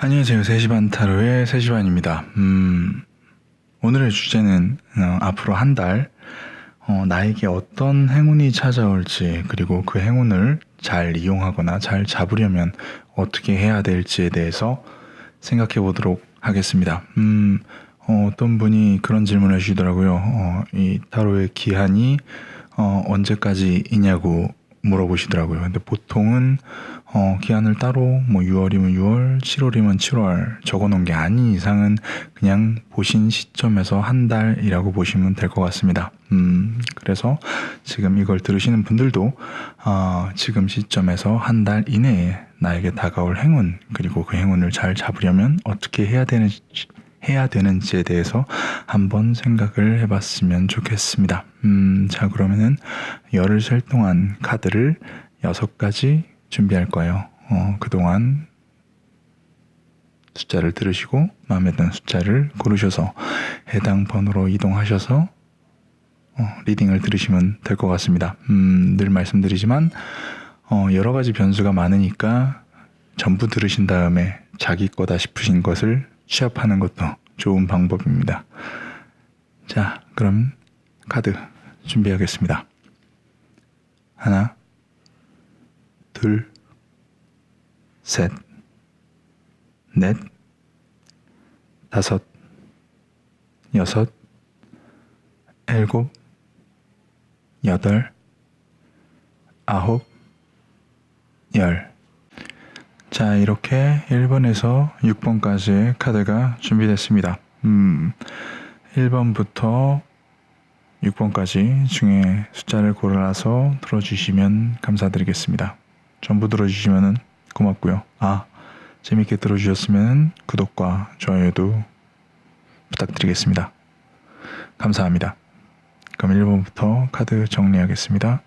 안녕하세요. 3시 반 타로의 3시 반입니다. 오늘의 주제는 앞으로 한 달 나에게 어떤 행운이 찾아올지, 그리고 그 행운을 잘 이용하거나 잘 잡으려면 어떻게 해야 될지에 대해서 생각해 보도록 하겠습니다. 어떤 분이 그런 질문을 해주시더라고요. 이 타로의 기한이 언제까지이냐고 물어보시더라고요. 근데 보통은 기한을 따로 뭐 6월이면 6월, 7월이면 7월 적어놓은 게 아닌 이상은 그냥 보신 시점에서 한 달이라고 보시면 될 것 같습니다. 그래서 지금 이걸 들으시는 분들도 지금 시점에서 한 달 이내에 나에게 다가올 행운, 그리고 그 행운을 잘 잡으려면 어떻게 해야 되는지에 대해서 한번 생각을 해봤으면 좋겠습니다. 자, 그러면은 열흘 셀 동안 카드를 6가지 준비할 거예요. 그동안 숫자를 들으시고 마음에 드는 숫자를 고르셔서 해당 번호로 이동하셔서 리딩을 들으시면 될 것 같습니다. 늘 말씀드리지만 여러 가지 변수가 많으니까 전부 들으신 다음에 자기 거다 싶으신 것을 취합하는 것도 좋은 방법입니다. 자, 그럼 카드 준비하겠습니다. 하나, 둘, 셋, 넷, 다섯, 여섯, 일곱, 여덟, 아홉, 열. 자, 이렇게 1번에서 6번까지의 카드가 준비됐습니다. 1번부터 6번까지 중에 숫자를 골라서 들어주시면 감사드리겠습니다. 전부 들어주시면 고맙고요. 재밌게 들어주셨으면 구독과 좋아요도 부탁드리겠습니다. 감사합니다. 그럼 1번부터 카드 정리하겠습니다.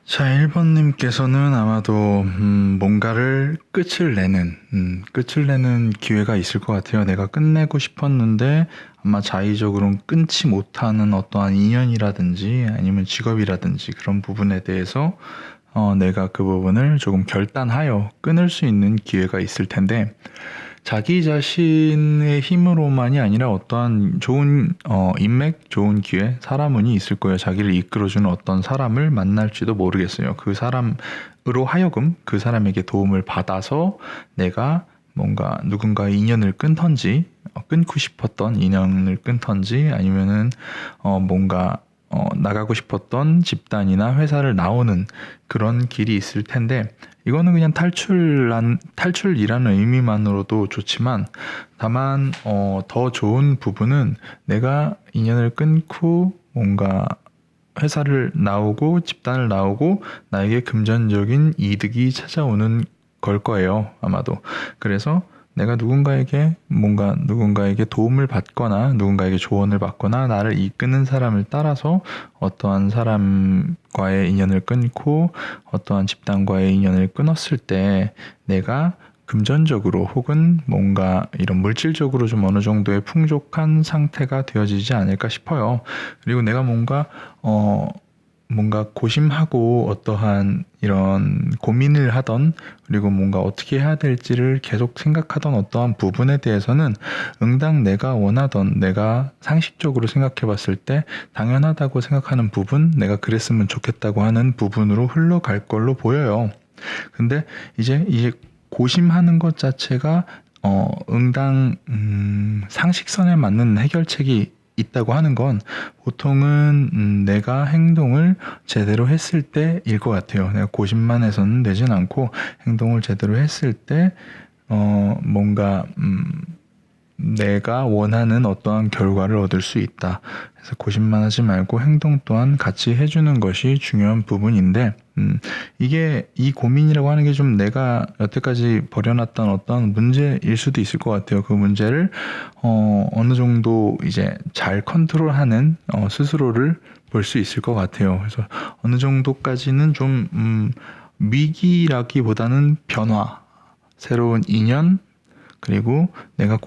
자, 1번님께서는 아마도 뭔가를 끝을 내는 기회가 있을 것 같아요. 내가 끝내고 싶었는데 아마 자의적으로는 끊지 못하는 어떠한 인연이라든지 아니면 직업이라든지 그런 부분에 대해서 내가 그 부분을 조금 결단하여 끊을 수 있는 기회가 있을 텐데, 자기 자신의 힘으로만이 아니라 어떠한 좋은 인맥, 좋은 기회, 사람 운이 있을 거예요. 자기를 이끌어주는 어떤 사람을 만날지도 모르겠어요. 그 사람으로 하여금 그 사람에게 도움을 받아서 내가 뭔가 누군가의 인연을 끊던지, 끊고 싶었던 인연을 끊던지, 아니면은 뭔가 나가고 싶었던 집단이나 회사를 나오는 그런 길이 있을 텐데, 이거는 그냥 탈출이라는 의미만으로도 좋지만, 다만 더 좋은 부분은 내가 인연을 끊고 뭔가 회사를 나오고 집단을 나오고 나에게 금전적인 이득이 찾아오는 걸 거예요, 아마도. 그래서 내가 누군가에게 도움을 받거나 누군가에게 조언을 받거나 나를 이끄는 사람을 따라서 어떠한 사람과의 인연을 끊고 어떠한 집단과의 인연을 끊었을 때 내가 금전적으로 혹은 뭔가 이런 물질적으로 좀 어느 정도의 풍족한 상태가 되어지지 않을까 싶어요. 그리고 내가 뭔가 고심하고 어떠한 이런 고민을 하던, 그리고 뭔가 어떻게 해야 될지를 계속 생각하던 어떠한 부분에 대해서는 응당 내가 원하던, 내가 상식적으로 생각해 봤을 때 당연하다고 생각하는 부분, 내가 그랬으면 좋겠다고 하는 부분으로 흘러갈 걸로 보여요. 근데 이제 고심하는 것 자체가 응당 상식선에 맞는 해결책이 있다고 하는 건 보통은 내가 행동을 제대로 했을 때일 것 같아요. 내가 고심만 해서는 되진 않고 행동을 제대로 했을 때 뭔가 내가 원하는 어떠한 결과를 얻을 수 있다. 그래서 고심만 하지 말고 행동 또한 같이 해주는 것이 중요한 부분인데, 이 고민이라고 하는 게 좀 내가 여태까지 버려놨던 어떤 문제일 수도 있을 것 같아요. 그 문제를 어느 정도 이제 잘 컨트롤하는 스스로를 볼 수 있을 것 같아요. 그래서 어느 정도까지는 좀 위기라기보다는 변화, 새로운 인연, 그리고 내가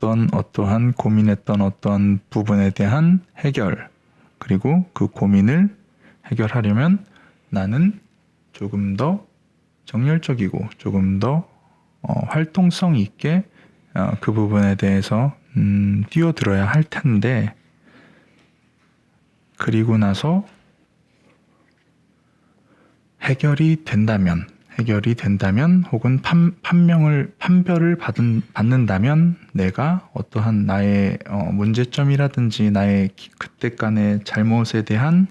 고민했던 어떠한 부분에 대한 해결, 그리고 그 고민을 해결하려면 나는 조금 더 정열적이고 조금 더 활동성 있게 그 부분에 대해서 뛰어들어야 할 텐데, 그리고 나서 해결이 된다면 혹은 판별을 받는다면 내가 어떠한 나의 문제점이라든지 나의 그때간의 잘못에 대한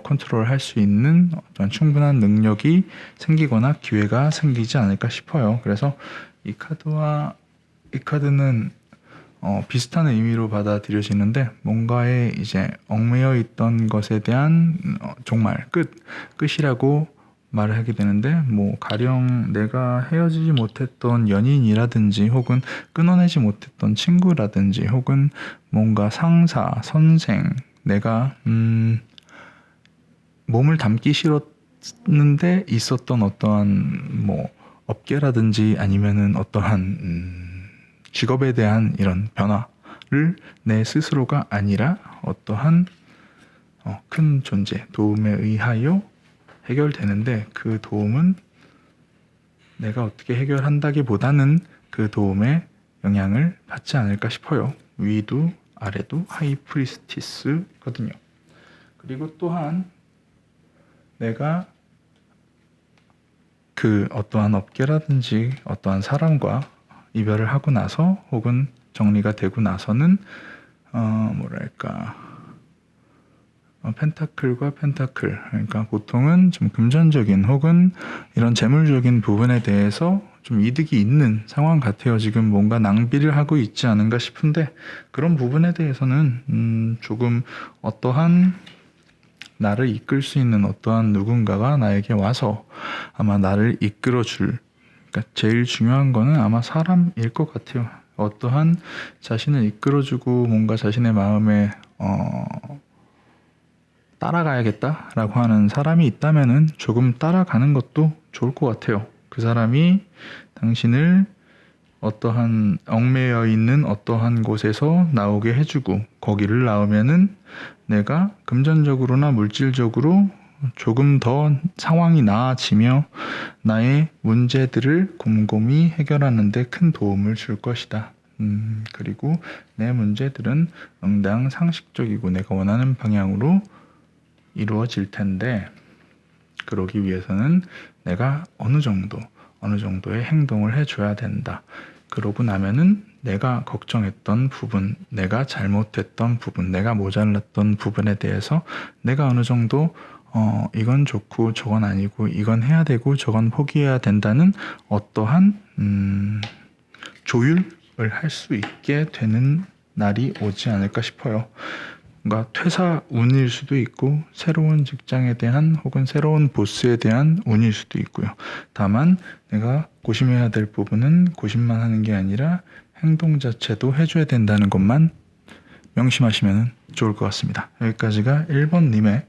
컨트롤 할 수 있는 어떤 충분한 능력이 생기거나 기회가 생기지 않을까 싶어요. 그래서 이 카드는 비슷한 의미로 받아들여지는데, 뭔가에 이제 얽매여 있던 것에 대한 정말 끝이라고 말을 하게 되는데, 뭐 가령 내가 헤어지지 못했던 연인이라든지 혹은 끊어내지 못했던 친구라든지 혹은 뭔가 상사, 선생, 내가 몸을 담기 싫었는데 있었던 어떠한 뭐 업계라든지 아니면은 어떠한 직업에 대한 이런 변화를 내 스스로가 아니라 어떠한 큰 존재, 도움에 의하여 해결되는데, 그 도움은 내가 어떻게 해결한다기보다는 그 도움에 영향을 받지 않을까 싶어요. 위도 아래도 하이프리스티스거든요. 그리고 또한 내가 그 어떠한 업계라든지 어떠한 사람과 이별을 하고 나서 혹은 정리가 되고 나서는 펜타클과 펜타클, 그러니까 보통은 좀 금전적인 혹은 이런 재물적인 부분에 대해서 좀 이득이 있는 상황 같아요. 지금 뭔가 낭비를 하고 있지 않은가 싶은데, 그런 부분에 대해서는 조금 어떠한 나를 이끌 수 있는 어떠한 누군가가 나에게 와서 아마 나를 이끌어줄, 그러니까 제일 중요한 거는 아마 사람일 것 같아요. 어떠한 자신을 이끌어주고 뭔가 자신의 마음에 따라가야겠다라고 하는 사람이 있다면은 조금 따라가는 것도 좋을 것 같아요. 그 사람이 당신을 어떠한 얽매여 있는 어떠한 곳에서 나오게 해주고, 거기를 나오면은 내가 금전적으로나 물질적으로 조금 더 상황이 나아지며 나의 문제들을 곰곰이 해결하는 데 큰 도움을 줄 것이다. 그리고 내 문제들은 응당 상식적이고 내가 원하는 방향으로 이루어질 텐데, 그러기 위해서는 내가 어느 정도의 행동을 해줘야 된다. 그러고 나면은 내가 걱정했던 부분, 내가 잘못했던 부분, 내가 모자랐던 부분에 대해서 내가 어느 정도 이건 좋고 저건 아니고 이건 해야 되고 저건 포기해야 된다는 어떠한 조율을 할 수 있게 되는 날이 오지 않을까 싶어요. 뭔가 퇴사 운일 수도 있고 새로운 직장에 대한 혹은 새로운 보스에 대한 운일 수도 있고요. 다만 내가 고심해야 될 부분은 고심만 하는 게 아니라 행동 자체도 해줘야 된다는 것만 명심하시면 좋을 것 같습니다. 여기까지가 1번님의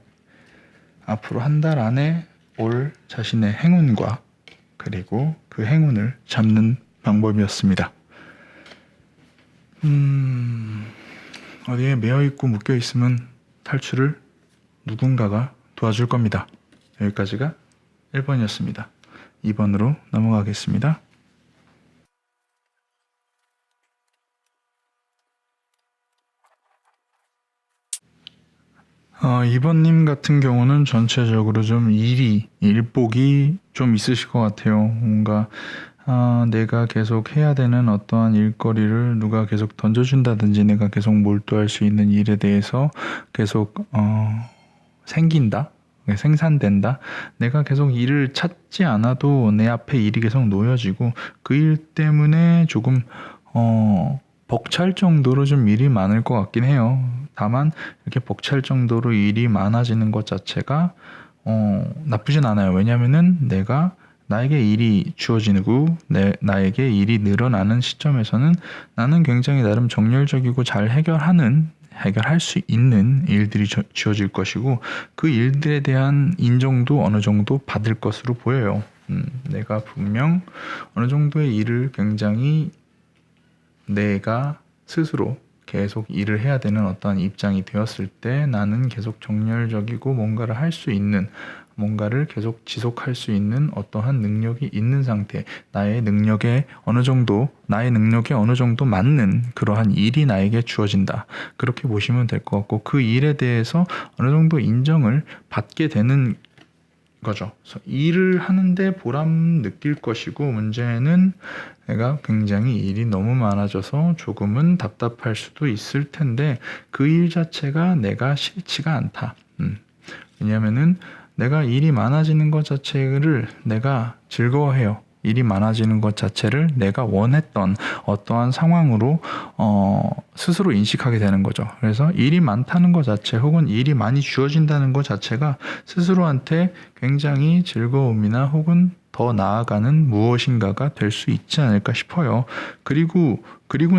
앞으로 한 달 안에 올 자신의 행운과 그리고 그 행운을 잡는 방법이었습니다. 어디에 매여있고 묶여있으면 탈출을 누군가가 도와줄 겁니다. 여기까지가 1번이었습니다. 2번으로 넘어가겠습니다. 2번님 같은 경우는 전체적으로 좀 일복이 좀 있으실 것 같아요. 뭔가 내가 계속 해야 되는 어떠한 일거리를 누가 계속 던져준다든지 내가 계속 몰두할 수 있는 일에 대해서 계속 생긴다, 생산된다. 내가 계속 일을 찾지 않아도 내 앞에 일이 계속 놓여지고 그 일 때문에 조금 벅찰 정도로 좀 일이 많을 것 같긴 해요. 다만 이렇게 벅찰 정도로 일이 많아지는 것 자체가 나쁘진 않아요. 왜냐면은 나에게 일이 주어지고 나에게 일이 늘어나는 시점에서는 나는 굉장히 나름 정열적이고 잘 해결할 수 있는 일들이 주어질 것이고, 그 일들에 대한 인정도 어느 정도 받을 것으로 보여요. 내가 분명 어느 정도의 일을 굉장히 내가 스스로 계속 일을 해야 되는 어떠한 입장이 되었을 때 나는 계속 정열적이고 뭔가를 할 수 있는, 뭔가를 계속 지속할 수 있는 어떠한 능력이 있는 상태, 나의 능력에 어느 정도 맞는 그러한 일이 나에게 주어진다. 그렇게 보시면 될 것 같고, 그 일에 대해서 어느 정도 인정을 받게 되는 거죠. 그래서 일을 하는데 보람 느낄 것이고, 문제는 내가 굉장히 일이 너무 많아져서 조금은 답답할 수도 있을 텐데 그 일 자체가 내가 싫지가 않다. 왜냐면은 내가 일이 많아지는 것 자체를 내가 즐거워해요. 일이 많아지는 것 자체를 내가 원했던 어떠한 상황으로 스스로 인식하게 되는 거죠. 그래서 일이 많다는 것 자체 혹은 일이 많이 주어진다는 것 자체가 스스로한테 굉장히 즐거움이나 혹은 더 나아가는 무엇인가가 될 수 있지 않을까 싶어요. 그리고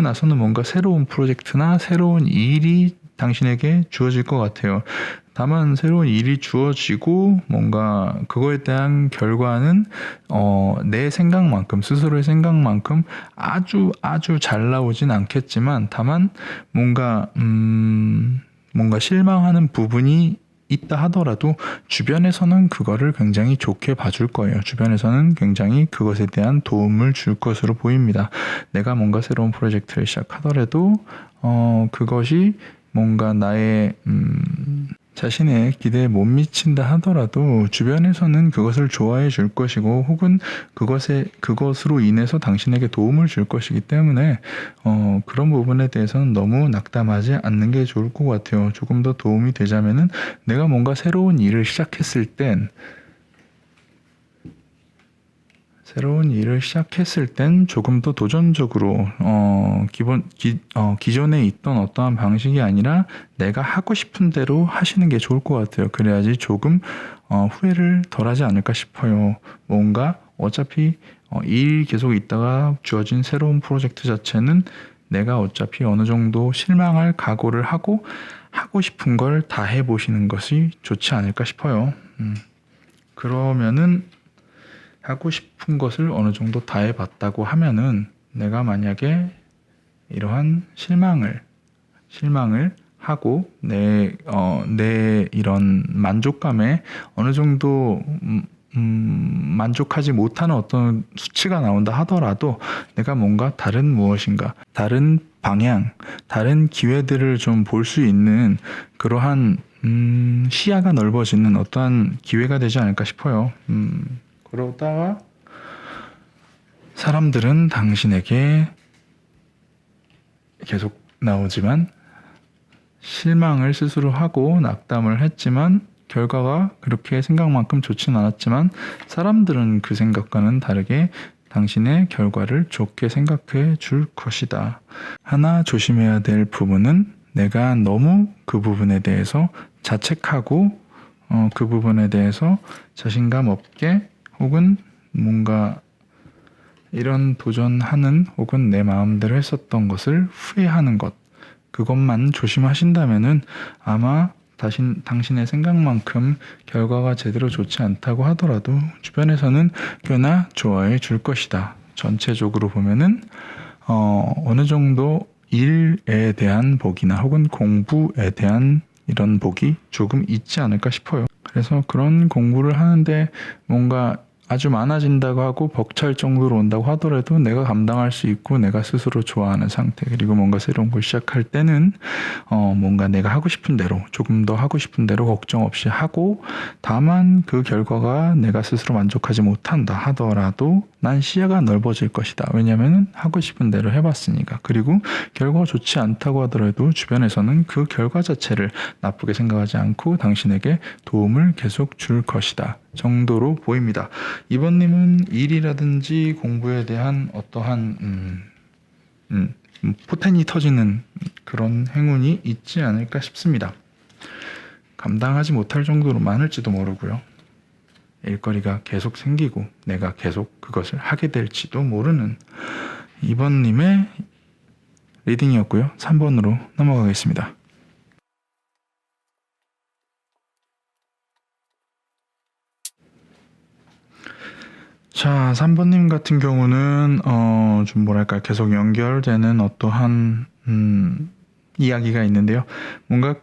나서는 뭔가 새로운 프로젝트나 새로운 일이 당신에게 주어질 것 같아요. 다만 새로운 일이 주어지고 뭔가 그거에 대한 결과는 내 생각만큼, 스스로의 생각만큼 아주 잘 나오진 않겠지만, 다만 뭔가 실망하는 부분이 있다 하더라도 주변에서는 그거를 굉장히 좋게 봐줄 거예요. 주변에서는 굉장히 그것에 대한 도움을 줄 것으로 보입니다. 내가 뭔가 새로운 프로젝트를 시작하더라도 그것이 뭔가 나의 자신의 기대에 못 미친다 하더라도 주변에서는 그것을 좋아해 줄 것이고, 혹은 그것으로 인해서 당신에게 도움을 줄 것이기 때문에 그런 부분에 대해서는 너무 낙담하지 않는 게 좋을 것 같아요. 조금 더 도움이 되자면은, 내가 뭔가 새로운 일을 시작했을 땐 조금 더 도전적으로 기존에 있던 어떠한 방식이 아니라 내가 하고 싶은 대로 하시는 게 좋을 것 같아요. 그래야지 조금 후회를 덜하지 않을까 싶어요. 뭔가 어차피 일 계속 있다가 주어진 새로운 프로젝트 자체는 내가 어차피 어느 정도 실망할 각오를 하고 싶은 걸 다 해보시는 것이 좋지 않을까 싶어요. 그러면은 하고 싶은 것을 어느 정도 다 해봤다고 하면은, 내가 만약에 이러한 실망을 하고 내 이런 만족감에 어느 정도 만족하지 못하는 어떤 수치가 나온다 하더라도, 내가 뭔가 다른 방향, 다른 기회들을 좀 볼 수 있는 그러한 시야가 넓어지는 어떠한 기회가 되지 않을까 싶어요. 그러다가 사람들은 당신에게 계속 나오지만, 실망을 스스로 하고 낙담을 했지만 결과가 그렇게 생각만큼 좋진 않았지만, 사람들은 그 생각과는 다르게 당신의 결과를 좋게 생각해 줄 것이다. 하나 조심해야 될 부분은, 내가 너무 그 부분에 대해서 자책하고 그 부분에 대해서 자신감 없게, 혹은 뭔가 이런 도전하는 혹은 내 마음대로 했었던 것을 후회하는 것, 그것만 조심하신다면은 아마 당신의 생각만큼 결과가 제대로 좋지 않다고 하더라도 주변에서는 꽤나 좋아해 줄 것이다. 전체적으로 보면은 어느 정도 일에 대한 복이나 혹은 공부에 대한 이런 복이 조금 있지 않을까 싶어요. 그래서 그런 공부를 하는데 뭔가 아주 많아진다고 하고 벅찰 정도로 온다고 하더라도 내가 감당할 수 있고 내가 스스로 좋아하는 상태, 그리고 뭔가 새로운 걸 시작할 때는 뭔가 내가 하고 싶은 대로, 조금 더 하고 싶은 대로 걱정 없이 하고, 다만 그 결과가 내가 스스로 만족하지 못한다 하더라도 난 시야가 넓어질 것이다. 왜냐하면 하고 싶은 대로 해봤으니까. 그리고 결과가 좋지 않다고 하더라도 주변에서는 그 결과 자체를 나쁘게 생각하지 않고 당신에게 도움을 계속 줄 것이다 정도로 보입니다. 이번님은 일이라든지 공부에 대한 어떠한 포텐이 터지는 그런 행운이 있지 않을까 싶습니다. 감당하지 못할 정도로 많을지도 모르고요. 일거리가 계속 생기고 내가 계속 그것을 하게 될지도 모르는 이번님의 리딩이었고요. 3번으로 넘어가겠습니다. 자, 3번님 같은 경우는 좀 뭐랄까 계속 연결되는 어떠한 이야기가 있는데요. 뭔가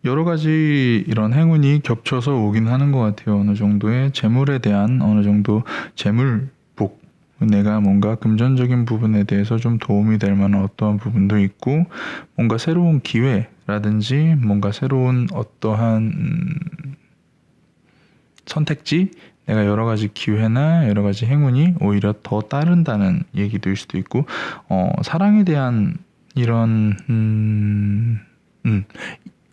여러 가지 이런 행운이 겹쳐서 오긴 하는 것 같아요. 어느 정도의 재물에 대한 어느 정도 재물복, 내가 뭔가 금전적인 부분에 대해서 좀 도움이 될 만한 어떠한 부분도 있고, 뭔가 새로운 기회라든지 뭔가 새로운 어떠한 선택지, 내가 여러 가지 기회나 여러 가지 행운이 오히려 더 따른다는 얘기일 수도 있고, 사랑에 대한 이런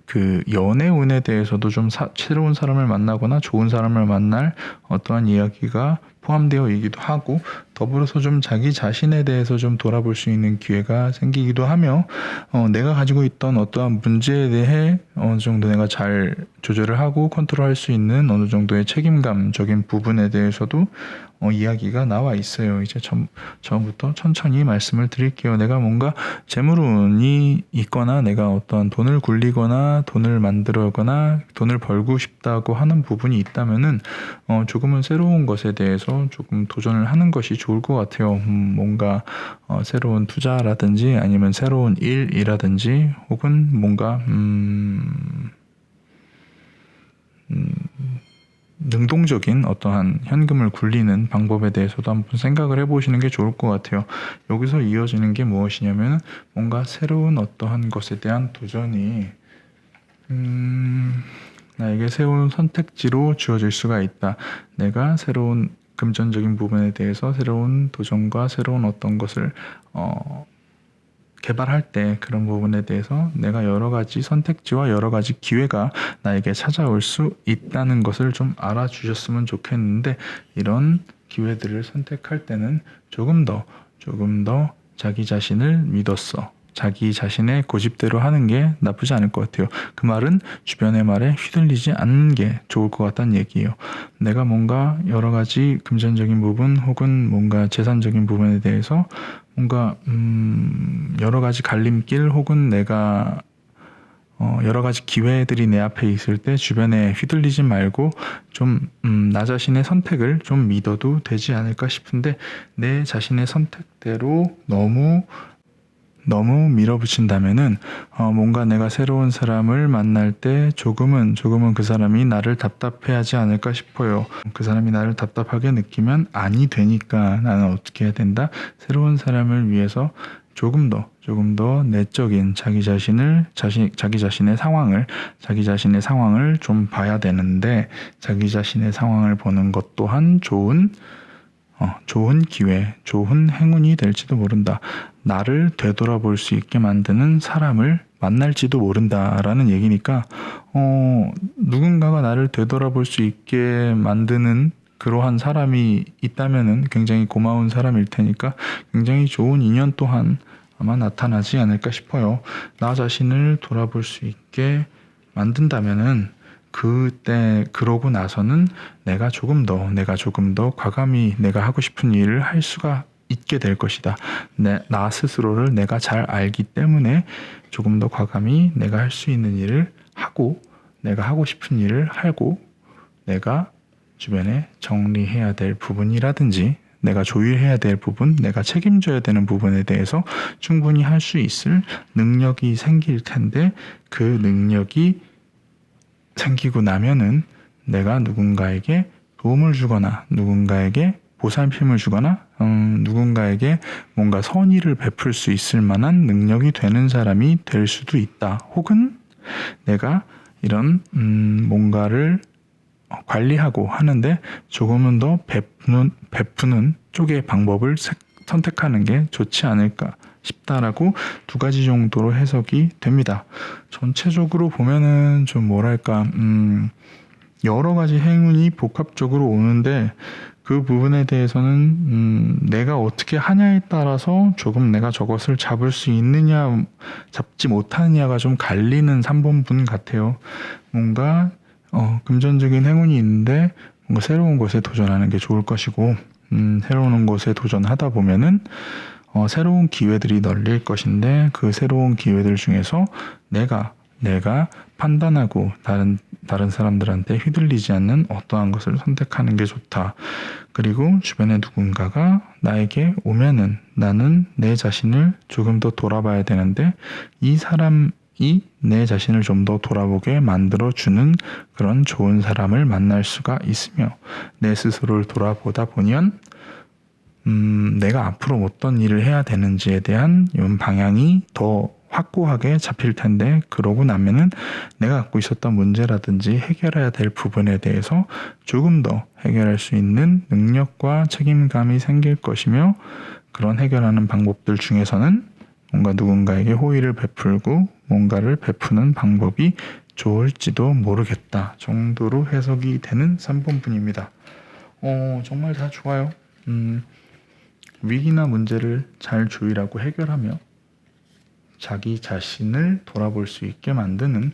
그 연애운에 대해서도 좀 새로운 사람을 만나거나 좋은 사람을 만날 어떠한 이야기가 포함되어 있기도 하고, 더불어서 좀 자기 자신에 대해서 좀 돌아볼 수 있는 기회가 생기기도 하며, 내가 가지고 있던 어떠한 문제에 대해 어느 정도 내가 잘 조절을 하고 컨트롤할 수 있는 어느 정도의 책임감적인 부분에 대해서도 이야기가 나와 있어요. 이제 처음부터 천천히 말씀을 드릴게요. 내가 뭔가 재물운이 있거나 내가 어떤 돈을 굴리거나 돈을 만들거나 돈을 벌고 싶다고 하는 부분이 있다면은 조금은 새로운 것에 대해서 조금 도전을 하는 것이 좋을 것 같아요. 뭔가 새로운 투자라든지 아니면 새로운 일이라든지 혹은 뭔가 능동적인 어떠한 현금을 굴리는 방법에 대해서도 한번 생각을 해보시는 게 좋을 것 같아요. 여기서 이어지는 게 무엇이냐면 뭔가 새로운 어떠한 것에 대한 도전이 나에게 새로운 선택지로 주어질 수가 있다. 내가 새로운 금전적인 부분에 대해서 새로운 도전과 새로운 어떤 것을 개발할 때 그런 부분에 대해서 내가 여러 가지 선택지와 여러 가지 기회가 나에게 찾아올 수 있다는 것을 좀 알아주셨으면 좋겠는데, 이런 기회들을 선택할 때는 조금 더 자기 자신을 믿었어. 자기 자신의 고집대로 하는 게 나쁘지 않을 것 같아요. 그 말은 주변의 말에 휘둘리지 않는 게 좋을 것 같다는 얘기예요. 내가 뭔가 여러 가지 금전적인 부분 혹은 뭔가 재산적인 부분에 대해서 뭔가 여러 가지 갈림길 혹은 내가 여러 가지 기회들이 내 앞에 있을 때 주변에 휘둘리지 말고 좀 나 자신의 선택을 좀 믿어도 되지 않을까 싶은데, 내 자신의 선택대로 너무 밀어붙인다면은 뭔가 내가 새로운 사람을 만날 때 조금은 그 사람이 나를 답답해하지 않을까 싶어요. 그 사람이 나를 답답하게 느끼면 아니 되니까 나는 어떻게 해야 된다? 새로운 사람을 위해서 조금 더 내적인 자기 자신의 상황을 좀 봐야 되는데, 자기 자신의 상황을 보는 것 또한 좋은 기회, 좋은 행운이 될지도 모른다. 나를 되돌아볼 수 있게 만드는 사람을 만날지도 모른다라는 얘기니까, 누군가가 나를 되돌아볼 수 있게 만드는 그러한 사람이 있다면은 굉장히 고마운 사람일 테니까 굉장히 좋은 인연 또한 아마 나타나지 않을까 싶어요. 나 자신을 돌아볼 수 있게 만든다면은 그러고 나서는 내가 조금 더 과감히 내가 하고 싶은 일을 할 수가 있게 될 것이다. 나 스스로를 내가 잘 알기 때문에 조금 더 과감히 내가 할 수 있는 일을 하고, 내가 하고 싶은 일을 하고, 내가 주변에 정리해야 될 부분이라든지 내가 조율해야 될 부분, 내가 책임져야 되는 부분에 대해서 충분히 할 수 있을 능력이 생길 텐데, 그 능력이 생기고 나면은 내가 누군가에게 도움을 주거나 누군가에게 보살핌을 주거나 누군가에게 뭔가 선의를 베풀 수 있을 만한 능력이 되는 사람이 될 수도 있다. 혹은 내가 이런 뭔가를 관리하고 하는데 조금은 더 베푸는 쪽의 방법을 선택하는 게 좋지 않을까 싶다라고 두 가지 정도로 해석이 됩니다. 전체적으로 보면은 좀 뭐랄까 여러 가지 행운이 복합적으로 오는데, 그 부분에 대해서는 내가 어떻게 하냐에 따라서 조금 내가 저것을 잡을 수 있느냐 잡지 못하느냐가 좀 갈리는 3번분 같아요. 뭔가 금전적인 행운이 있는데 뭔가 새로운 것에 도전하는 게 좋을 것이고, 새로운 것에 도전하다 보면은 새로운 기회들이 널릴 것인데, 그 새로운 기회들 중에서 내가 판단하고 다른 사람들한테 휘둘리지 않는 어떠한 것을 선택하는 게 좋다. 그리고 주변에 누군가가 나에게 오면은 나는 내 자신을 조금 더 돌아봐야 되는데 이 사람이 내 자신을 좀 더 돌아보게 만들어주는 그런 좋은 사람을 만날 수가 있으며 내 스스로를 돌아보다 보면 내가 앞으로 어떤 일을 해야 되는지에 대한 이런 방향이 더 확고하게 잡힐 텐데 그러고 나면은 내가 갖고 있었던 문제라든지 해결해야 될 부분에 대해서 조금 더 해결할 수 있는 능력과 책임감이 생길 것이며 그런 해결하는 방법들 중에서는 뭔가 누군가에게 호의를 베풀고 뭔가를 베푸는 방법이 좋을지도 모르겠다 정도로 해석이 되는 3번분입니다. 정말 다 좋아요. 위기나 문제를 잘 조율하고 해결하며 자기 자신을 돌아볼 수 있게 만드는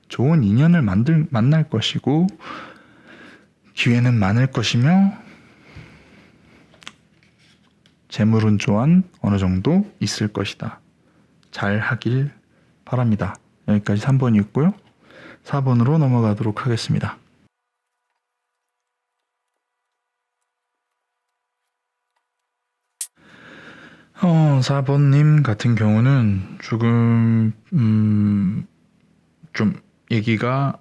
좋은 인연을 만날 것이고 기회는 많을 것이며 재물운 또한 어느 정도 있을 것이다. 잘 하길 바랍니다. 여기까지 3번이었고요. 4번으로 넘어가도록 하겠습니다. 4번님 같은 경우는 조금 좀 얘기가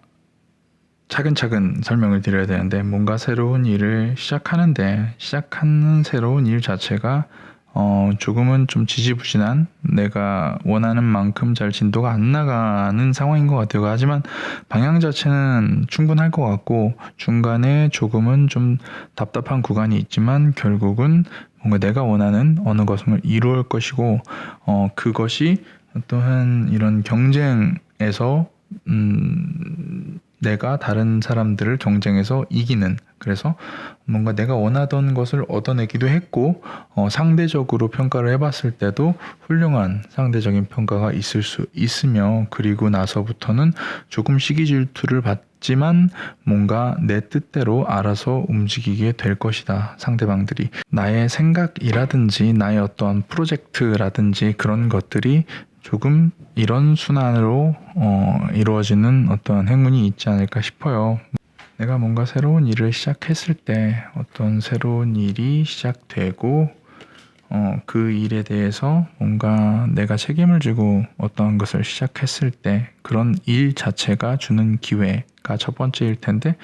차근차근 설명을 드려야 되는데 뭔가 새로운 일을 시작하는 새로운 일 자체가 조금은 좀 지지부진한 내가 원하는 만큼 잘 진도가 안 나가는 상황인 것 같아요. 하지만 방향 자체는 충분할 것 같고 중간에 조금은 좀 답답한 구간이 있지만 결국은 뭔가 내가 원하는 어느 것을 이루을 것이고 그것이 또한 이런 경쟁에서 내가 다른 사람들을 경쟁해서 이기는 그래서 뭔가 내가 원하던 것을 얻어내기도 했고 상대적으로 평가를 해봤을 때도 훌륭한 상대적인 평가가 있을 수 있으며 그리고 나서부터는 조금 시기 질투를 받지만 뭔가 내 뜻대로 알아서 움직이게 될 것이다. 상대방들이 나의 생각이라든지 나의 어떤 프로젝트라든지 그런 것들이 조금 이런 순환으로 이루어지는 어떤 행운이 있지 않을까 싶어요. 내가 뭔가 새로운 일을 시작했을 때 어떤 새로운 일이 시작되고 그 일에 대해서 뭔가 내가 책임을 지고 어떤 것을 시작했을 때 그런 일 자체가 주는 기회가 첫 번째일 텐데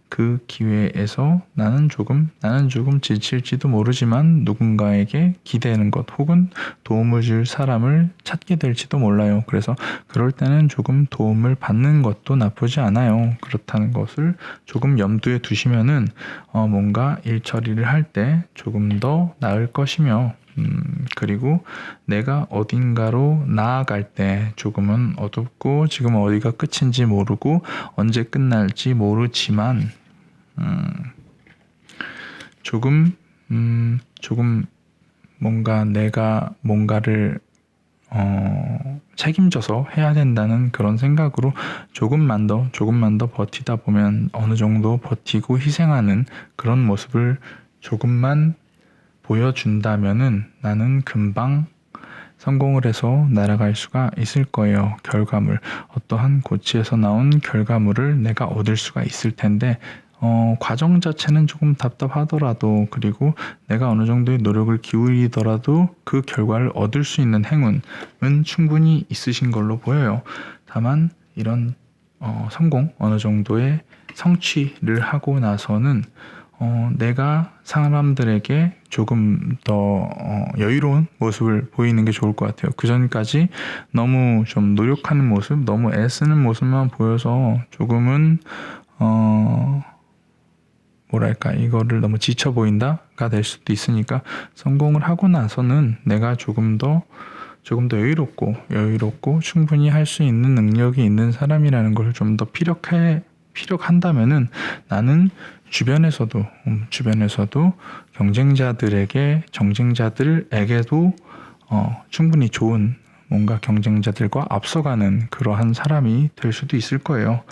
그 기회에서 나는 조금 지칠지도 모르지만 누군가에게 기대는 것 혹은 도움을 줄 사람을 찾게 될지도 몰라요. 그래서 그럴 때는 조금 도움을 받는 것도 나쁘지 않아요. 그렇다는 것을 조금 염두에 두시면은 뭔가 일 처리를 할 때 조금 더 나을 것이며 그리고 내가 어딘가로 나아갈 때 조금은 어둡고 지금 어디가 끝인지 모르고 언제 끝날지 모르지만 조금 뭔가 내가 뭔가를 책임져서 해야 된다는 그런 생각으로 조금만 더 버티다 보면 어느 정도 버티고 희생하는 그런 모습을 조금만 보여준다면은 나는 금방 성공을 해서 날아갈 수가 있을 거예요. 결과물, 어떠한 고치에서 나온 결과물을 내가 얻을 수가 있을 텐데 과정 자체는 조금 답답하더라도 그리고 내가 어느 정도의 노력을 기울이더라도 그 결과를 얻을 수 있는 행운은 충분히 있으신 걸로 보여요. 다만 이런 성공, 어느 정도의 성취를 하고 나서는 내가 사람들에게 조금 더 여유로운 모습을 보이는 게 좋을 것 같아요. 그 전까지 너무 좀 노력하는 모습, 너무 애쓰는 모습만 보여서 조금은 이거를 너무 지쳐 보인다가 될 수도 있으니까 성공을 하고 나서는 내가 조금 더 여유롭고 충분히 할 수 있는 능력이 있는 사람이라는 걸 좀 더 피력한다면은 나는 주변에서도 경쟁자들에게도 충분히 좋은 뭔가 경쟁자들과 앞서가는 그러한 사람이 될 수도 있을 거예요.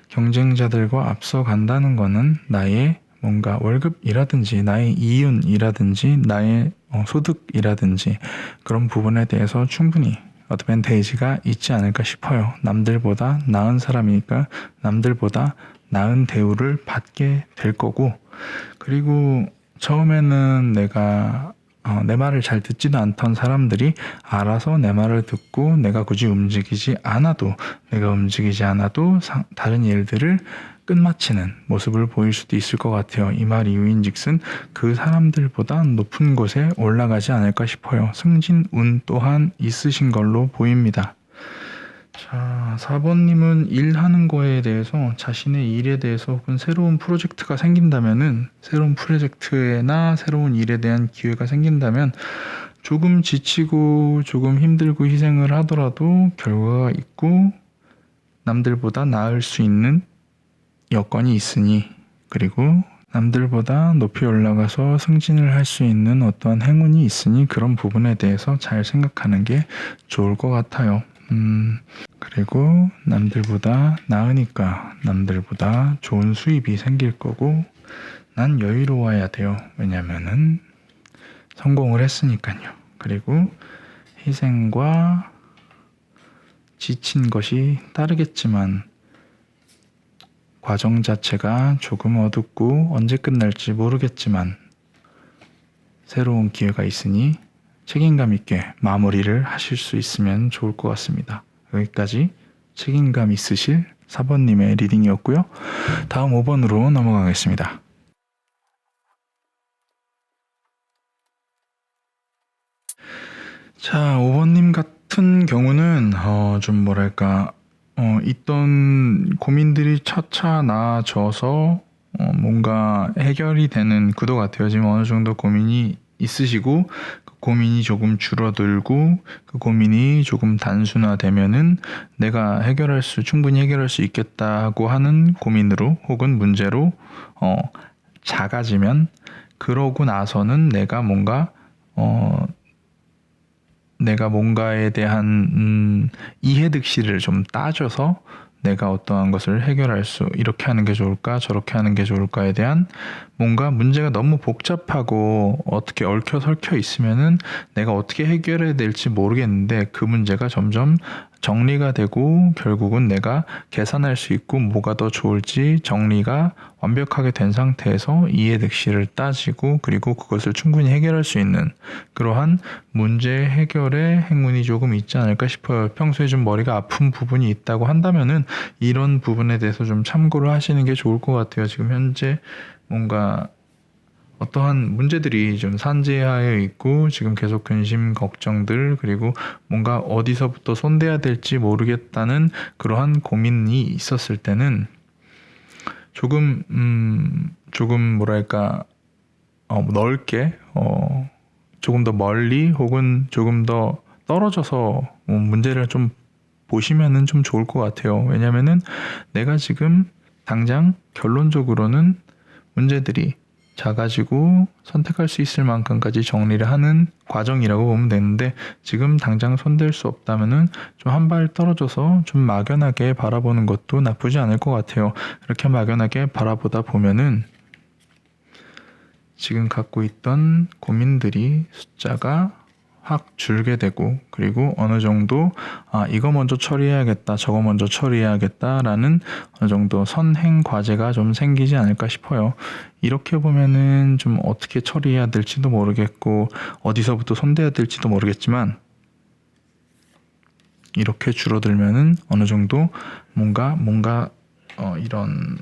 경쟁자들과 앞서간다는 거는 나의 뭔가 월급이라든지 나의 이윤이라든지 나의 소득이라든지 그런 부분에 대해서 충분히 어드밴테이지가 있지 않을까 싶어요. 남들보다 나은 사람이니까 남들보다 나은 대우를 받게 될 거고, 그리고 처음에는 내가 내 말을 잘 듣지도 않던 사람들이 알아서 내 말을 듣고 내가 굳이 움직이지 않아도 다른 일들을 끝마치는 모습을 보일 수도 있을 것 같아요. 이 말 이유인즉슨 그 사람들보다 높은 곳에 올라가지 않을까 싶어요. 승진운 또한 있으신 걸로 보입니다. 자, 4번님은 일하는 거에 대해서, 자신의 일에 대해서 혹은 새로운 프로젝트가 생긴다면은, 새로운 프로젝트나 새로운 일에 대한 기회가 생긴다면 조금 지치고 조금 힘들고 희생을 하더라도 결과가 있고 남들보다 나을 수 있는 여건이 있으니, 그리고 남들보다 높이 올라가서 승진을 할 수 있는 어떠한 행운이 있으니 그런 부분에 대해서 잘 생각하는 게 좋을 것 같아요. 그리고 남들보다 나으니까 남들보다 좋은 수입이 생길 거고, 난 여유로워야 돼요. 왜냐면은 성공을 했으니까요. 그리고 희생과 지친 것이 따르겠지만 과정 자체가 조금 어둡고 언제 끝날지 모르겠지만 새로운 기회가 있으니 책임감 있게 마무리를 하실 수 있으면 좋을 것 같습니다. 여기까지 책임감 있으실 4번님의 리딩이었고요. 다음 5번으로 넘어가겠습니다. 자, 5번님 같은 경우는 좀 뭐랄까 있던 고민들이 차차 나아져서 뭔가 해결이 되는 구도 같아요. 지금 어느 정도 고민이 있으시고 그 고민이 조금 줄어들고 그 고민이 조금 단순화되면은 내가 충분히 해결할 수 있겠다고 하는 고민으로 혹은 문제로 작아지면, 그러고 나서는 내가 뭔가에 대한 이해득실을 좀 따져서 내가 어떠한 것을 이렇게 하는 게 좋을까 저렇게 하는 게 좋을까에 대한, 뭔가 문제가 너무 복잡하고 어떻게 얽혀설켜 있으면은 내가 어떻게 해결해야 될지 모르겠는데 그 문제가 점점 정리가 되고 결국은 내가 계산할 수 있고 뭐가 더 좋을지 정리가 완벽하게 된 상태에서 이해득실을 따지고 그리고 그것을 충분히 해결할 수 있는 그러한 문제 해결의 행운이 조금 있지 않을까 싶어요. 평소에 좀 머리가 아픈 부분이 있다고 한다면은 이런 부분에 대해서 좀 참고를 하시는 게 좋을 것 같아요. 지금 현재 뭔가 어떠한 문제들이 좀 산재하여 있고 지금 계속 근심, 걱정들, 그리고 뭔가 어디서부터 손대야 될지 모르겠다는 그러한 고민이 있었을 때는 조금 뭐랄까 넓게 조금 더 멀리 혹은 조금 더 떨어져서 문제를 좀 보시면은 좀 좋을 것 같아요. 왜냐면은 내가 지금 당장 결론적으로는 문제들이 작아지고 선택할 수 있을 만큼까지 정리를 하는 과정이라고 보면 되는데, 지금 당장 손댈 수 없다면은 좀 한 발 떨어져서 좀 막연하게 바라보는 것도 나쁘지 않을 것 같아요. 이렇게 막연하게 바라보다 보면은 지금 갖고 있던 고민들이 숫자가 확 줄게 되고, 그리고 어느 정도 이거 먼저 처리해야겠다 저거 먼저 처리해야겠다라는 어느 정도 선행 과제가 좀 생기지 않을까 싶어요. 이렇게 보면은 좀 어떻게 처리해야 될지도 모르겠고 어디서부터 손대야 될지도 모르겠지만, 이렇게 줄어들면은 어느 정도 뭔가 이런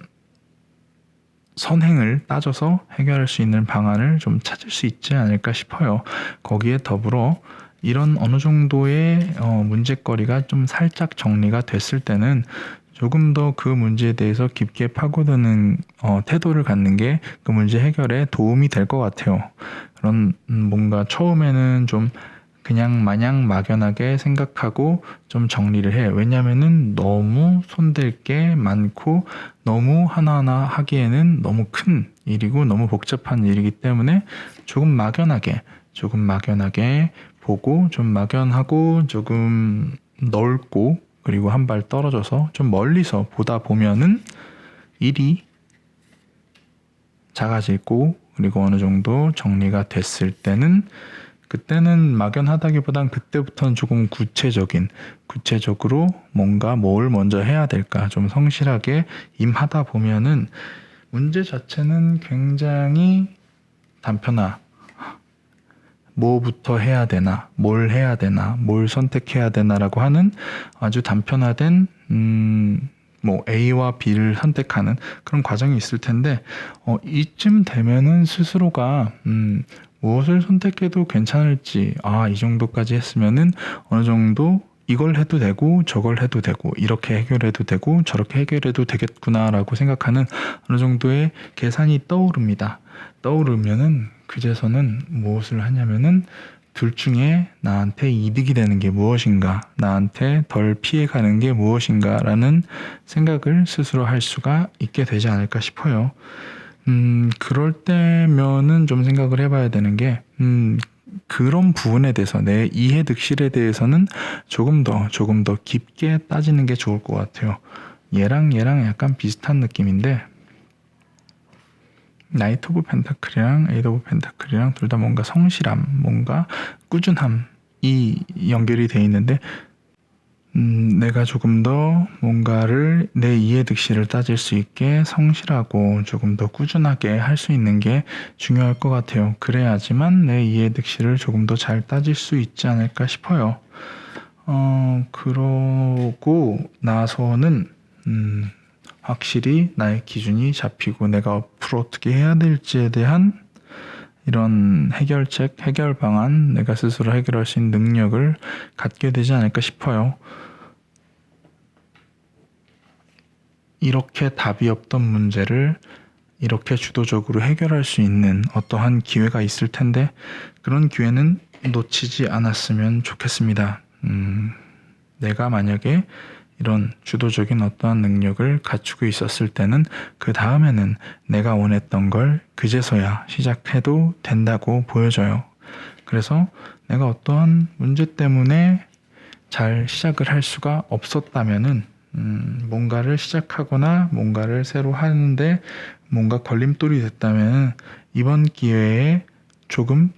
선행을 따져서 해결할 수 있는 방안을 좀 찾을 수 있지 않을까 싶어요. 거기에 더불어 이런 어느 정도의 문제거리가 좀 살짝 정리가 됐을 때는 조금 더 그 문제에 대해서 깊게 파고드는 태도를 갖는 게 그 문제 해결에 도움이 될 것 같아요. 그런 뭔가 처음에는 좀 그냥 마냥 막연하게 생각하고 좀 정리를 해요. 왜냐면은 너무 손댈 게 많고 너무 하나하나 하기에는 너무 큰 일이고 너무 복잡한 일이기 때문에 조금 막연하게 보고 좀 막연하고 조금 넓고 그리고 한 발 떨어져서 좀 멀리서 보다 보면은 일이 작아지고 그리고 어느 정도 정리가 됐을 때는 그때는 막연하다기보단 그때부터는 조금 구체적으로 뭔가 뭘 먼저 해야 될까 좀 성실하게 임하다 보면은 문제 자체는 굉장히 단편화. 뭐부터 해야 되나, 뭘 해야 되나, 뭘 선택해야 되나라고 하는 아주 단편화된 뭐 A와 B를 선택하는 그런 과정이 있을 텐데 이쯤 되면은 스스로가 무엇을 선택해도 괜찮을지 이 정도까지 했으면은 어느 정도 이걸 해도 되고 저걸 해도 되고 이렇게 해결해도 되고 저렇게 해결해도 되겠구나라고 생각하는 어느 정도의 계산이 떠오릅니다. 떠오르면은 그제서는 무엇을 하냐면은 둘 중에 나한테 이득이 되는 게 무엇인가, 나한테 덜 피해가는 게 무엇인가라는 생각을 스스로 할 수가 있게 되지 않을까 싶어요. 그럴 때면은 좀 생각을 해봐야 되는 게, 그런 부분에 대해서 내 이해 득실에 대해서는 조금 더 깊게 따지는 게 좋을 것 같아요. 얘랑 약간 비슷한 느낌인데, 나이트 오브 펜타클이랑 에이드 오브 펜타클이랑 둘 다 뭔가 성실함, 뭔가 꾸준함이 연결이 돼 있는데 내가 조금 더 뭔가를 내 이해 득실을 따질 수 있게 성실하고 조금 더 꾸준하게 할 수 있는 게 중요할 것 같아요. 그래야지만 내 이해 득실을 조금 더 잘 따질 수 있지 않을까 싶어요. 그러고 나서는 확실히 나의 기준이 잡히고 내가 앞으로 어떻게 해야 될지에 대한 이런 해결책, 해결 방안, 내가 스스로 해결할 수 있는 능력을 갖게 되지 않을까 싶어요. 이렇게 답이 없던 문제를 이렇게 주도적으로 해결할 수 있는 어떠한 기회가 있을 텐데 그런 기회는 놓치지 않았으면 좋겠습니다. 내가 만약에 이런 주도적인 어떠한 능력을 갖추고 있었을 때는 그 다음에는 내가 원했던 걸 그제서야 시작해도 된다고 보여져요. 그래서 내가 어떠한 문제 때문에 잘 시작을 할 수가 없었다면은 뭔가를 시작하거나 뭔가를 새로 하는데 뭔가 걸림돌이 됐다면 이번 기회에 조금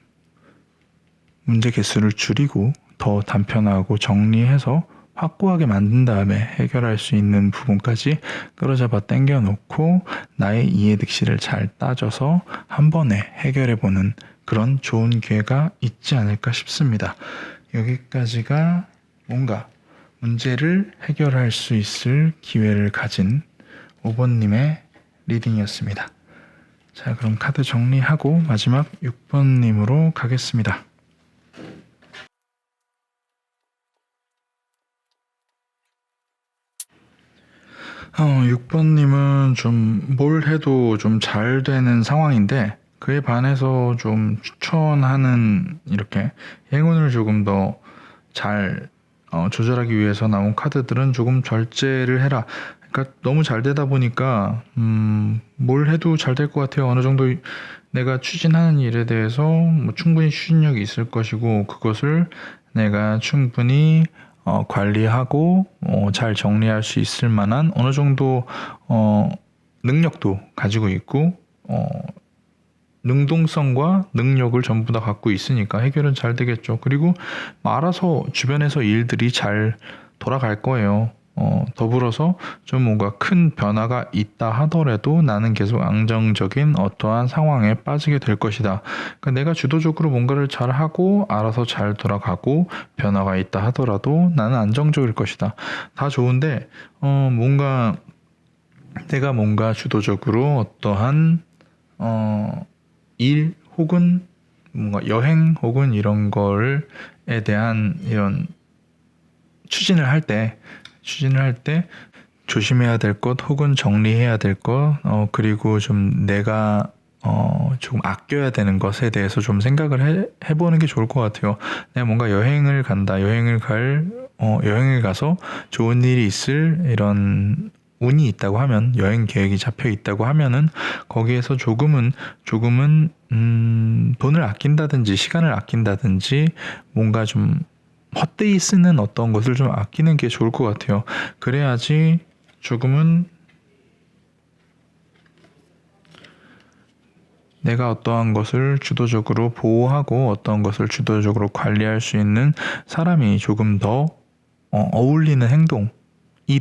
문제 개수를 줄이고 더 단편화하고 정리해서 확고하게 만든 다음에 해결할 수 있는 부분까지 끌어잡아 당겨 놓고 나의 이해 득실을 잘 따져서 한 번에 해결해보는 그런 좋은 기회가 있지 않을까 싶습니다. 여기까지가 뭔가 문제를 해결할 수 있을 기회를 가진 5번님의 리딩이었습니다. 자, 그럼 카드 정리하고 마지막 6번님으로 가겠습니다. 6번님은 좀 뭘 해도 좀 잘 되는 상황인데 그에 반해서 좀 추천하는 이렇게 행운을 조금 더 잘 조절하기 위해서 나온 카드들은 조금 절제를 해라. 그러니까 너무 잘 되다 보니까 뭘 해도 잘 될 것 같아요. 어느 정도 내가 추진하는 일에 대해서 뭐 충분히 추진력이 있을 것이고 그것을 내가 충분히 관리하고 잘 정리할 수 있을 만한 어느 정도 능력도 가지고 있고 능동성과 능력을 전부 다 갖고 있으니까 해결은 잘 되겠죠. 그리고 알아서 주변에서 일들이 잘 돌아갈 거예요. 더불어서 좀 뭔가 큰 변화가 있다 하더라도 나는 계속 안정적인 어떠한 상황에 빠지게 될 것이다. 그러니까 내가 주도적으로 뭔가를 잘 하고 알아서 잘 돌아가고 변화가 있다 하더라도 나는 안정적일 것이다. 다 좋은데 내가 뭔가 주도적으로 어떠한 일 혹은 뭔가 여행 혹은 이런 걸에 대한 이런 추진을 할 때 조심해야 될 것 혹은 정리해야 될 것 그리고 좀 내가 조금 아껴야 되는 것에 대해서 좀 생각을 해보는 게 좋을 것 같아요. 내가 뭔가 여행을 간다. 여행을 가서 좋은 일이 있을 이런 운이 있다고 하면 여행 계획이 잡혀 있다고 하면은 거기에서 조금은 돈을 아낀다든지 시간을 아낀다든지 뭔가 좀 헛되이 쓰는 어떤 것을 좀 아끼는 게 좋을 것 같아요. 그래야지 조금은 내가 어떠한 것을 주도적으로 보호하고 어떠한 것을 주도적으로 관리할 수 있는 사람이 조금 더 어울리는 행동이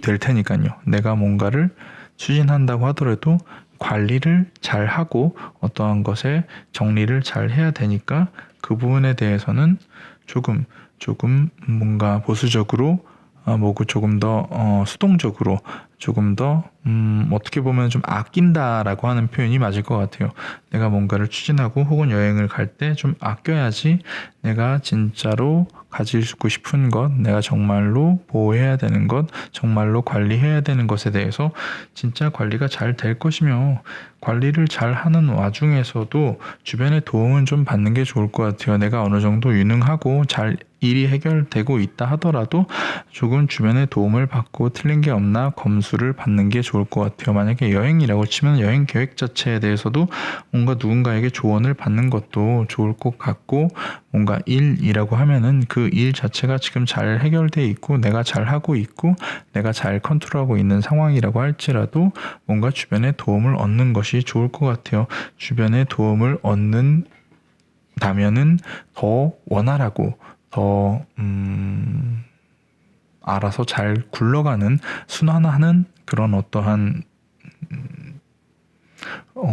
될 테니까요. 내가 뭔가를 추진한다고 하더라도 관리를 잘 하고 어떠한 것에 정리를 잘 해야 되니까 그 부분에 대해서는 조금 뭔가 보수적으로 뭐고 조금 더 수동적으로 조금 더 어떻게 보면 좀 아낀다라고 하는 표현이 맞을 것 같아요. 내가 뭔가를 추진하고 혹은 여행을 갈 때 좀 아껴야지 내가 진짜로 가지고 싶은 것, 내가 정말로 보호해야 되는 것, 정말로 관리해야 되는 것에 대해서 진짜 관리가 잘 될 것이며 관리를 잘 하는 와중에서도 주변의 도움은 좀 받는 게 좋을 것 같아요. 내가 어느 정도 유능하고 잘 일이 해결되고 있다 하더라도 조금 주변의 도움을 받고 틀린 게 없나 검수를 받는 게 좋을 것 같아요. 만약에 여행이라고 치면 여행 계획 자체에 대해서도 뭔가 누군가에게 조언을 받는 것도 좋을 것 같고, 뭔가 일이라고 하면은 그 일 자체가 지금 잘 해결돼 있고 내가 잘 하고 있고 내가 잘 컨트롤하고 있는 상황이라고 할지라도 뭔가 주변의 도움을 얻는 것이 좋을 것 같아요. 주변의 도움을 얻는다면은 더 원활하고 더 알아서 잘 굴러가는 순환하는 그런 어떠한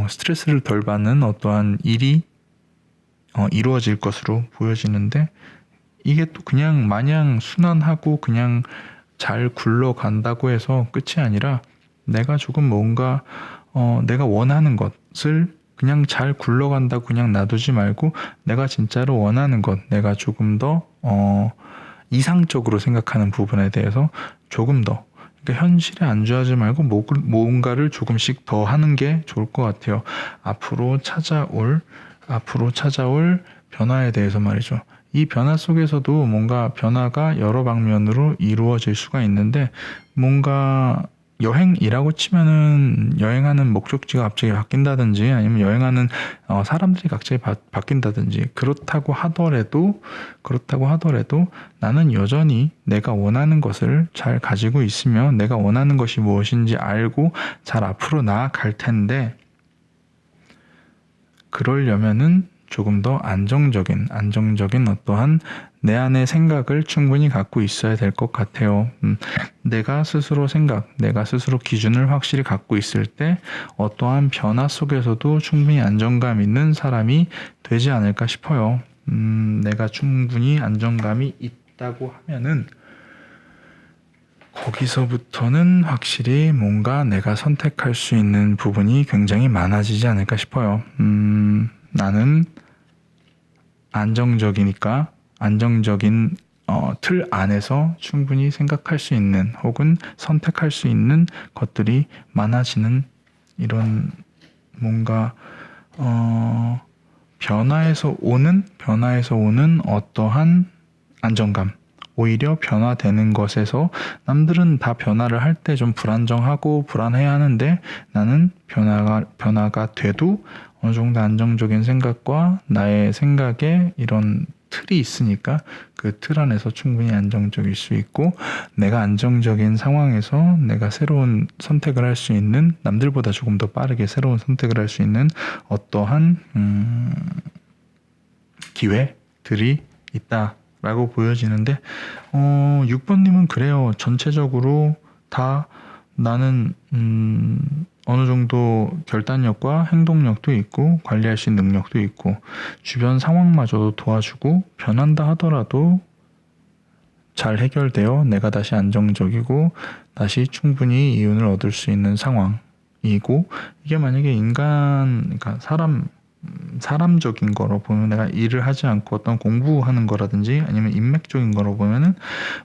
스트레스를 덜 받는 어떠한 일이 이루어질 것으로 보여지는데, 이게 또 그냥 마냥 순환하고 그냥 잘 굴러간다고 해서 끝이 아니라 내가 조금 뭔가 내가 원하는 것을 그냥 잘 굴러간다고 그냥 놔두지 말고 내가 진짜로 원하는 것, 내가 조금 더 이상적으로 생각하는 부분에 대해서 조금 더, 그러니까 현실에 안주하지 말고 뭔가를 조금씩 더 하는 게 좋을 것 같아요. 앞으로 찾아올 변화에 대해서 말이죠. 이 변화 속에서도 뭔가 변화가 여러 방면으로 이루어질 수가 있는데, 뭔가 여행이라고 치면은 여행하는 목적지가 갑자기 바뀐다든지 아니면 여행하는 사람들이 갑자기 바뀐다든지 그렇다고 하더라도 나는 여전히 내가 원하는 것을 잘 가지고 있으며 내가 원하는 것이 무엇인지 알고 잘 앞으로 나아갈 텐데, 그러려면은 조금 더 안정적인 어떠한 내 안의 생각을 충분히 갖고 있어야 될 것 같아요. 내가 스스로 기준을 확실히 갖고 있을 때 어떠한 변화 속에서도 충분히 안정감 있는 사람이 되지 않을까 싶어요. 내가 충분히 안정감이 있다고 하면은 거기서부터는 확실히 뭔가 내가 선택할 수 있는 부분이 굉장히 많아지지 않을까 싶어요. 나는 안정적이니까 안정적인 틀 안에서 충분히 생각할 수 있는 혹은 선택할 수 있는 것들이 많아지는, 이런 뭔가 변화에서 오는 어떠한 안정감, 오히려 변화되는 것에서 남들은 다 변화를 할 때 좀 불안정하고 불안해야 하는데 나는 변화가 돼도 어느 정도 안정적인 생각과 나의 생각에 이런 틀이 있으니까 그 틀 안에서 충분히 안정적일 수 있고, 내가 안정적인 상황에서 내가 새로운 선택을 할 수 있는, 남들보다 조금 더 빠르게 새로운 선택을 할 수 있는 어떠한 기회들이 있다라고 보여지는데, 6번님은 그래요. 전체적으로 다 나는 어느 정도 결단력과 행동력도 있고 관리할 수 있는 능력도 있고 주변 상황마저도 도와주고 변한다 하더라도 잘 해결되어 내가 다시 안정적이고 다시 충분히 이윤을 얻을 수 있는 상황이고, 이게 만약에 그러니까 사람적인 거로 보면 내가 일을 하지 않고 어떤 공부하는 거라든지 아니면 인맥적인 거로 보면은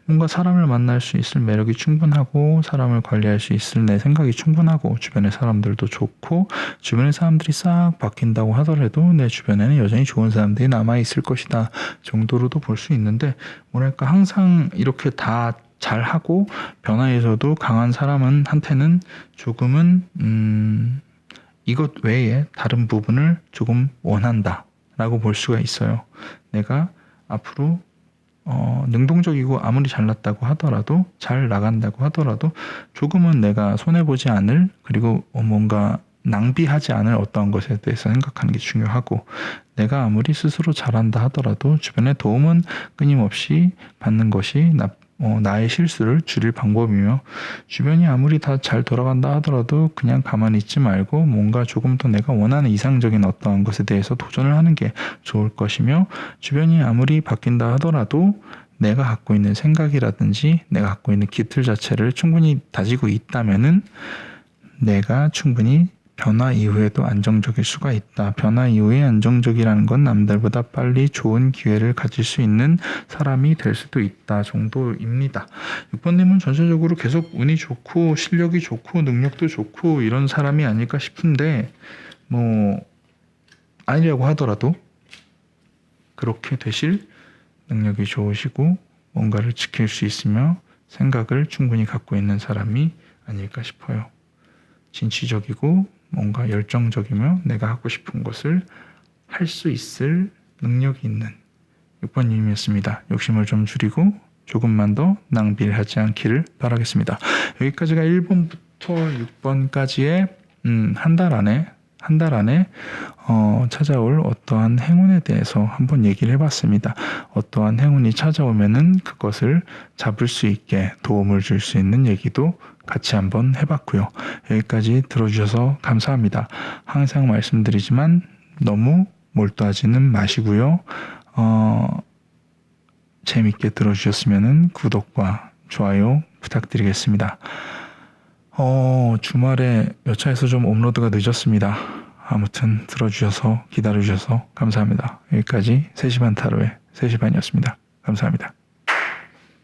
뭔가 사람을 만날 수 있을 매력이 충분하고 사람을 관리할 수 있을 내 생각이 충분하고 주변의 사람들도 좋고 주변의 사람들이 싹 바뀐다고 하더라도 내 주변에는 여전히 좋은 사람들이 남아있을 것이다 정도로도 볼 수 있는데, 뭐랄까 항상 이렇게 다 잘하고 변화에서도 강한 사람한테는 조금은 이것 외에 다른 부분을 조금 원한다 라고 볼 수가 있어요. 내가 앞으로 능동적이고 아무리 잘났다고 하더라도 잘 나간다고 하더라도 조금은 내가 손해보지 않을, 그리고 뭔가 낭비하지 않을 어떠한 것에 대해서 생각하는 게 중요하고, 내가 아무리 스스로 잘한다 하더라도 주변의 도움은 끊임없이 받는 것이 나의 실수를 줄일 방법이며, 주변이 아무리 다 잘 돌아간다 하더라도 그냥 가만히 있지 말고 뭔가 조금 더 내가 원하는 이상적인 어떠한 것에 대해서 도전을 하는 게 좋을 것이며, 주변이 아무리 바뀐다 하더라도 내가 갖고 있는 생각이라든지 내가 갖고 있는 기틀 자체를 충분히 다지고 있다면은 내가 충분히 변화 이후에도 안정적일 수가 있다. 변화 이후에 안정적이라는 건 남들보다 빨리 좋은 기회를 가질 수 있는 사람이 될 수도 있다 정도입니다. 6번님은 전체적으로 계속 운이 좋고 실력이 좋고 능력도 좋고 이런 사람이 아닐까 싶은데, 아니라고 하더라도 그렇게 되실 능력이 좋으시고 뭔가를 지킬 수 있으며 생각을 충분히 갖고 있는 사람이 아닐까 싶어요. 진취적이고 뭔가 열정적이며 내가 하고 싶은 것을 할 수 있을 능력이 있는 6번님이었습니다. 욕심을 좀 줄이고 조금만 더 낭비를 하지 않기를 바라겠습니다. 여기까지가 1번부터 6번까지의 한 달 안에 찾아올 어떠한 행운에 대해서 한번 얘기를 해봤습니다. 어떠한 행운이 찾아오면은 그것을 잡을 수 있게 도움을 줄 수 있는 얘기도 같이 한번 해봤고요. 여기까지 들어주셔서 감사합니다. 항상 말씀드리지만 너무 몰두하지는 마시고요. 재밌게 들어주셨으면 구독과 좋아요 부탁드리겠습니다. 주말에 여차해서 좀 업로드가 늦었습니다. 아무튼 들어주셔서 기다려주셔서 감사합니다. 여기까지 3시 반 타로의 3시 반이었습니다. 감사합니다.